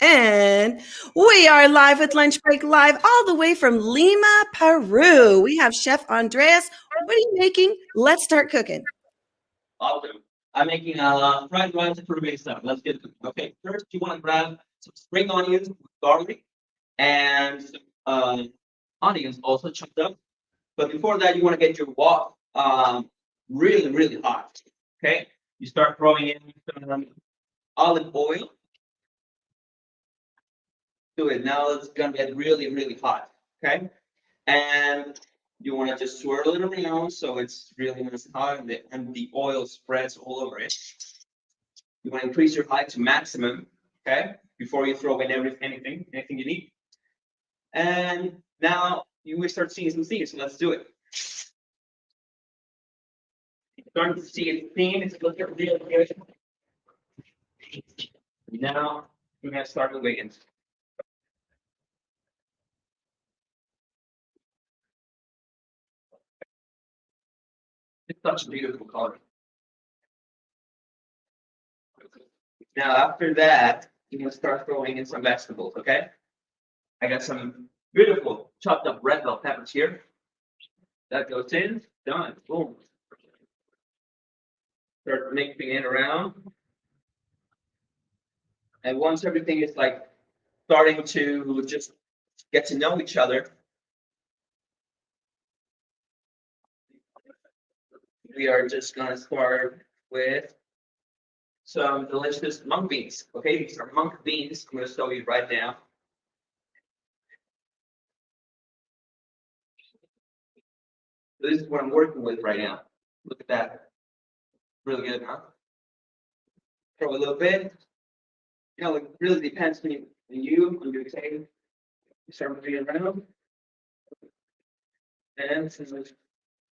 And we are live with Lunch Break Live all the way from Lima, Peru. We have Chef Andreas. What are you making? Let's start cooking. Awesome. I'm making fried rice and Peruvian style. Let's get it. Okay, first you want to grab some spring onions with garlic and some onions also chopped up. But before that, you want to get your wok really, really hot. Okay, you start throwing in some olive oil to it. Now it's gonna get really, really hot. Okay, and you want to just swirl it around so it's really nice and hot and the oil spreads all over it. You want to increase your height to maximum, okay, before you throw in anything you need. And now you will start seeing some steam, so let's do it. Starting to see it steam, it's looking really good. Now we're gonna start the weigh-in. It's such a beautiful color. Now after that, you're gonna start throwing in some vegetables, okay? I got some beautiful chopped up red bell peppers here. That goes in, done, boom. Start mixing it around. And once everything is like starting to just get to know each other, we are just gonna start with some delicious mung beans. Okay, these are mung beans. I'm gonna show you right now. This is what I'm working with right now. Look at that. Really good, huh? Throw a little bit. You know, it really depends on you take. You start moving it around. And since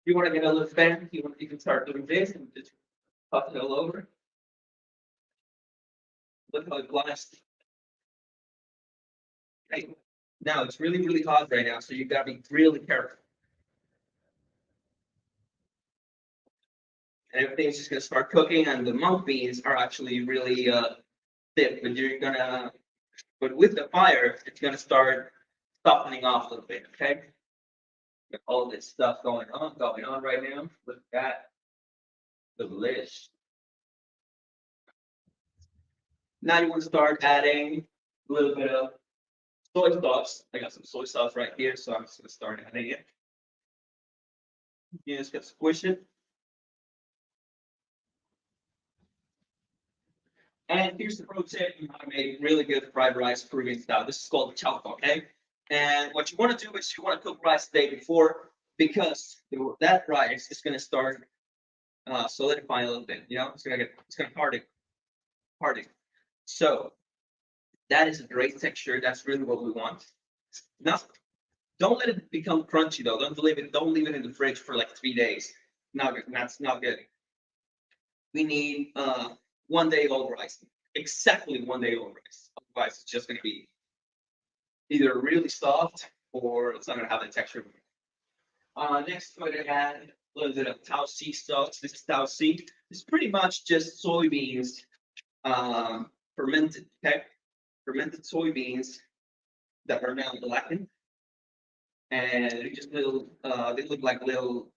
you want to get a little fancy, you can start doing this and just puff it all over. Look how it blasts. Right. Now it's really, really hot right now, so you gotta be really careful. And everything's just gonna start cooking, and the mung beans are actually really thick, but with the fire, it's gonna start softening off a little bit, okay? Got all this stuff going on right now. Look at that. Delish. Now you want to start adding a little bit of soy sauce. I got some soy sauce right here, so I'm just gonna start adding it. You just gotta squish it. And here's the pro tip on how to make really good fried rice Peruvian style. This is called Chau-Fa, okay? And what you want to do is you want to cook rice the day before because that rice is going to start solidifying a little bit. You know, it's gonna harden. So that is a great texture. That's really what we want. Now, don't let it become crunchy though. Don't leave it in the fridge for like 3 days. Not good. That's not good. We need 1 day old rice. Exactly 1 day old rice. Otherwise, it's just gonna be either really soft or it's not gonna have the texture. Next, we're gonna add a little bit of Tau-C sauce. This is Tau-C. It's pretty much just soybeans, fermented. Okay, fermented soybeans that are now blackened, and they just little. They look like little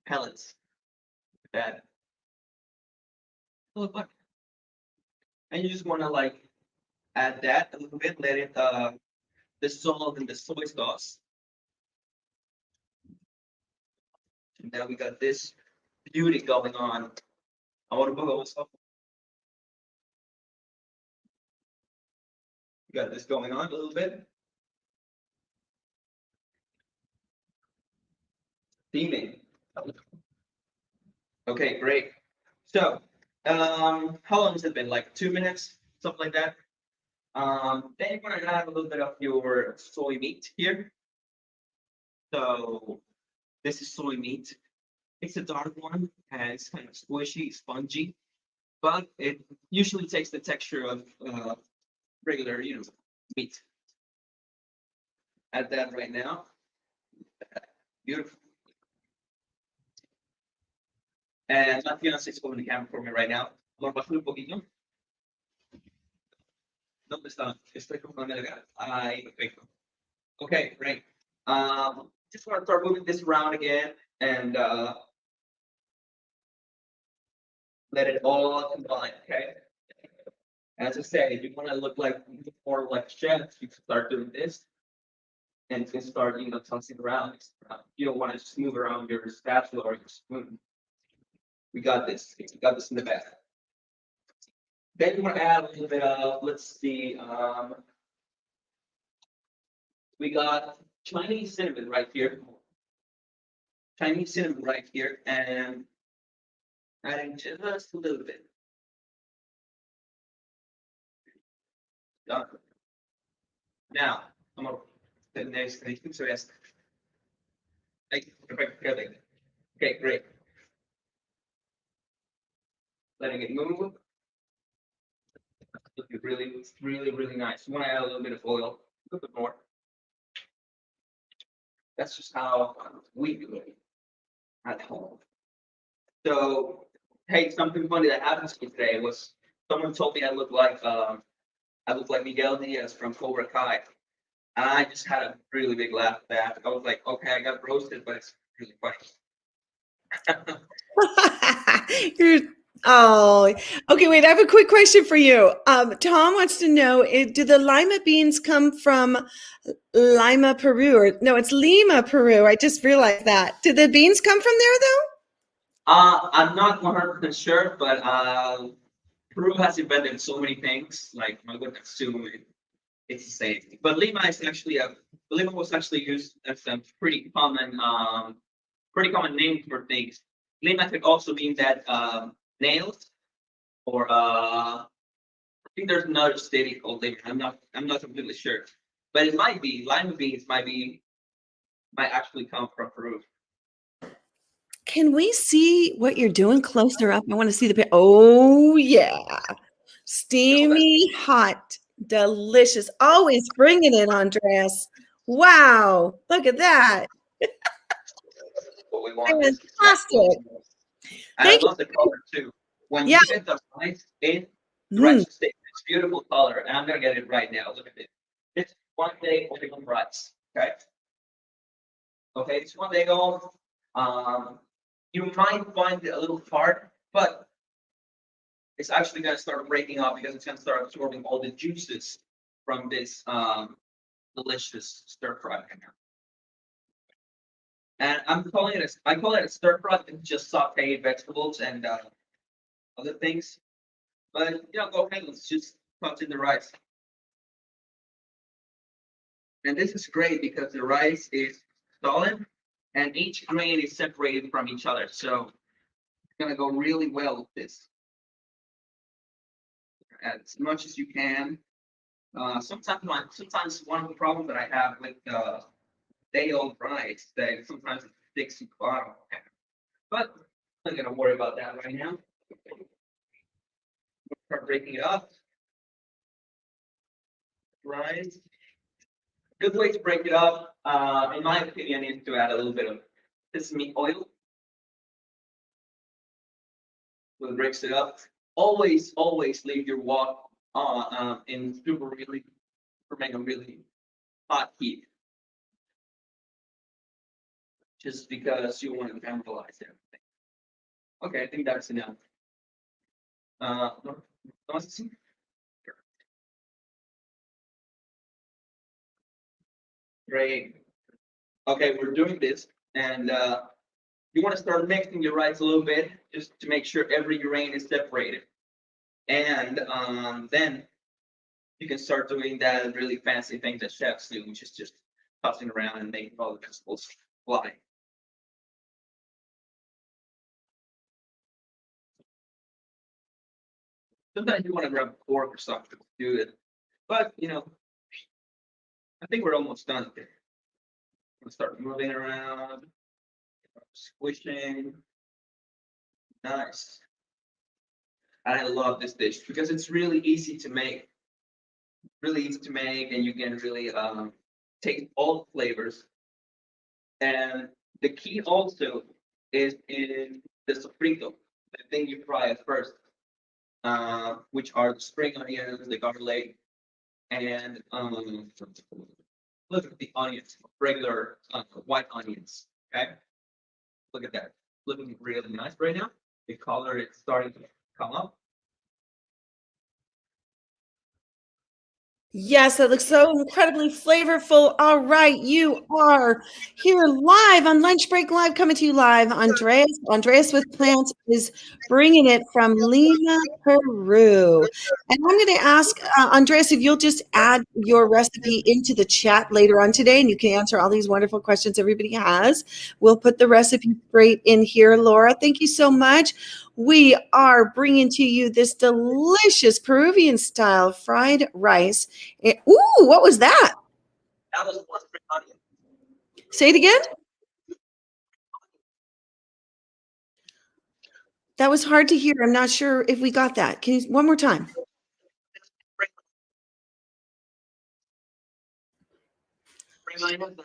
pellets. That look like, and you just want to like add that a little bit. Let it dissolve in the soy sauce. And now we got this beauty going on. Ahora vamos up. We got this going on a little bit. Steaming. Okay, great. So, how long has it been? Like 2 minutes, something like that. Then you're gonna add a little bit of your soy meat here. So this is soy meat. It's a dark one, and it's kind of squishy, spongy, but it usually takes the texture of regular, meat. Add that right now. Beautiful. And my fiance is holding the camera for me right now. Vamos a bajar un poquito. ¿Dónde está? Estoy con el legal. Ahí, perfecto. Okay, great. Just want to start moving this around again and let it all combine. Okay. As I said, if you want to look like more like chefs, you can start doing this and you can start, tossing around. You don't want to just move around your spatula or your spoon. We got this. We got this in the bag. Then you want to add a little bit of, let's see, we got Chinese cinnamon right here. Chinese cinnamon right here, and adding just a little bit. Done. Now, I'm gonna the next thing. So yes. Okay, great. Letting it move. Looking really nice. You want to add a little bit of oil, a little bit more. That's just how we do it at home. So, hey, something funny that happened to me today was someone told me I look like Miguel Diaz from Cobra Kai. And I just had a really big laugh at that. I was like, okay, I got roasted, but it's really funny. You're oh, okay. Wait, I have a quick question for you. Tom wants to know: do the lima beans come from Lima, Peru, or no? It's Lima, Peru. I just realized that. Did the beans come from there, though? I'm not 100% sure, but Peru has invented so many things. Like I would assume it's the same. But Lima was actually used as a pretty common name for things. Lima could also mean that nails, or I think there's another city called Lima. I'm not completely sure, but it might be lima beans might actually come from Peru. Can we see what you're doing closer up? I want to see the. Oh yeah, So that's steamy, hot, delicious. Always bringing it, Andres. Wow, look at that. what we want. This Fantastic. and I Thank love the you. color too. When Yeah. you get the rice in, the Mm. rice is this beautiful color, and I'm gonna get it right now. Look at it. It's 1 day old rice. Okay. Okay, it's 1 day old. You might find it a little hard, but it's actually gonna start breaking up because it's gonna start absorbing all the juices from this delicious stir fry. And I call it a stir fry. It's just sauteed vegetables and other things. But go ahead. Let's just toss in the rice. And this is great because the rice is solid and each grain is separated from each other. So it's gonna go really well with this. Add as much as you can. Sometimes one of the problems that I have with day old rice that sometimes it sticks to the bottom. But I'm not gonna worry about that right now. Start breaking it up. Rice. Good way to break it up, in my opinion, is to add a little bit of sesame oil. So it breaks it up. Always leave your wok in make a really hot heat, just because you want to caramelize everything. Okay, I think that's enough. No, great. Okay, we're doing this, and you want to start mixing your rice a little bit, just to make sure every grain is separated, and then you can start doing that really fancy thing that chefs do, which is just tossing around and making all the vegetables fly. Sometimes you want to grab a fork or something to do it, but I think we're almost done here. We'll start moving around, squishing. Nice. I love this dish because it's really easy to make. Really easy to make, and you can really take all the flavors. And the key also is in the sofrito, the thing you fry at first, which are the spring onions, the garlic, And look at the onions, regular white onions. Okay, look at that, looking really nice right now. The color is starting to come up. Yes, that looks so incredibly flavorful. All right, you are here live on Lunch Break Live, coming to you live. Andreas with Plants is bringing it from Lima, Peru. And I'm going to ask Andreas if you'll just add your recipe into the chat later on today, and you can answer all these wonderful questions everybody has. We'll put the recipe straight in here, Laura. Thank you so much. We are bringing to you this delicious Peruvian style fried rice. Ooh, what was that? That was one spring onion. Say it again. That was hard to hear. I'm not sure if we got that. Can you one more time? Spring onions,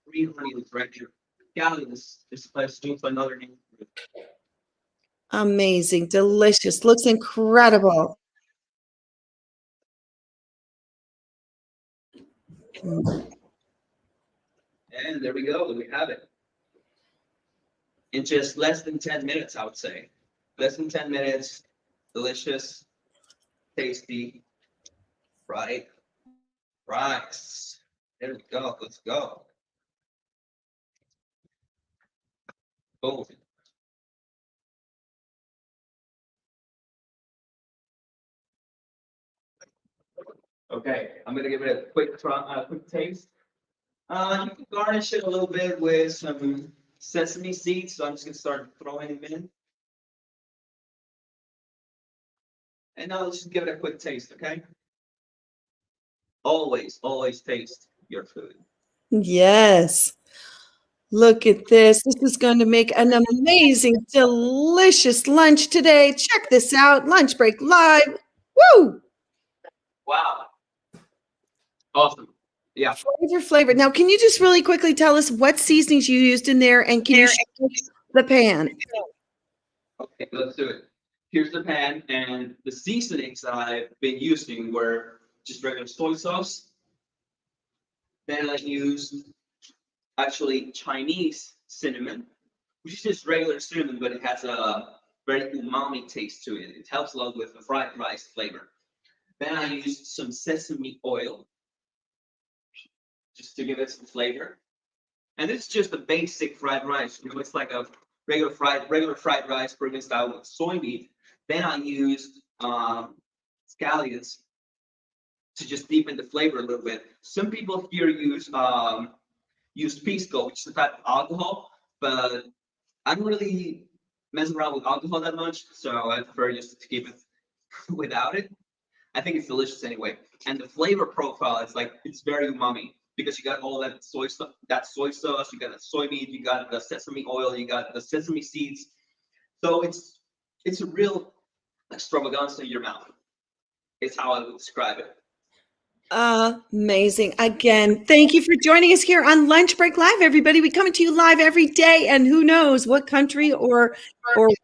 green onions right here. Scallions is used another name. Amazing, delicious, looks incredible. And there we go. We have it. In just less than 10 minutes, I would say. Less than 10 minutes. Delicious, tasty, fried rice. There we go. Let's go. Boom. Okay, I'm gonna give it a quick try, quick taste. You can garnish it a little bit with some sesame seeds. So I'm just gonna start throwing them in. And now let's just give it a quick taste, okay? Always, always taste your food. Yes. Look at this. This is going to make an amazing, delicious lunch today. Check this out. Lunch Break Live. Woo! Wow. Awesome. Yeah. Flavor. Now, can you just really quickly tell us what seasonings you used in there, and can you show the pan? Okay, let's do it. Here's the pan, and the seasonings that I've been using were just regular soy sauce. Then I used actually Chinese cinnamon, which is just regular cinnamon, but it has a very umami taste to it. It helps a lot with the fried rice flavor. Then I used some sesame oil, just to give it some flavor. And this is just a basic fried rice. You know, it's like a regular fried rice, Peruvian style with soy meat. Then I used scallions to just deepen the flavor a little bit. Some people here use pisco, which is a type of alcohol, but I don't really mess around with alcohol that much, so I prefer just to keep it without it. I think it's delicious anyway. And the flavor profile is like it's very umami because you got all that soy sauce, you got the soy meat, you got the sesame oil, you got the sesame seeds. So it's a real extravaganza in your mouth. Is how I would describe it. Amazing. Again, thank you for joining us here on Lunch Break Live, everybody. We coming to you live every day, and who knows what country or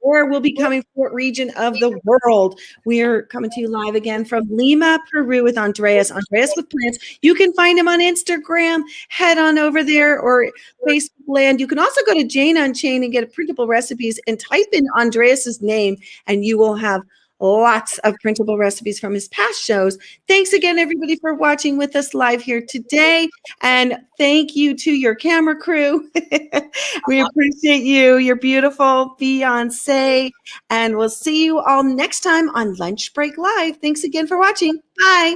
where we'll be coming from, what region of the world. We are coming to you live again from Lima, Peru with Andreas with Plants. You can find him on Instagram. Head on over there, or Facebook land. You can also go to Jane Unchained and get printable recipes and type in Andreas's name, and you will have lots of printable recipes from his past shows. Thanks again, everybody, for watching with us live here today. And thank you to your camera crew. We appreciate you. You're beautiful, Beyonce. And we'll see you all next time on Lunch Break Live. Thanks again for watching. Bye.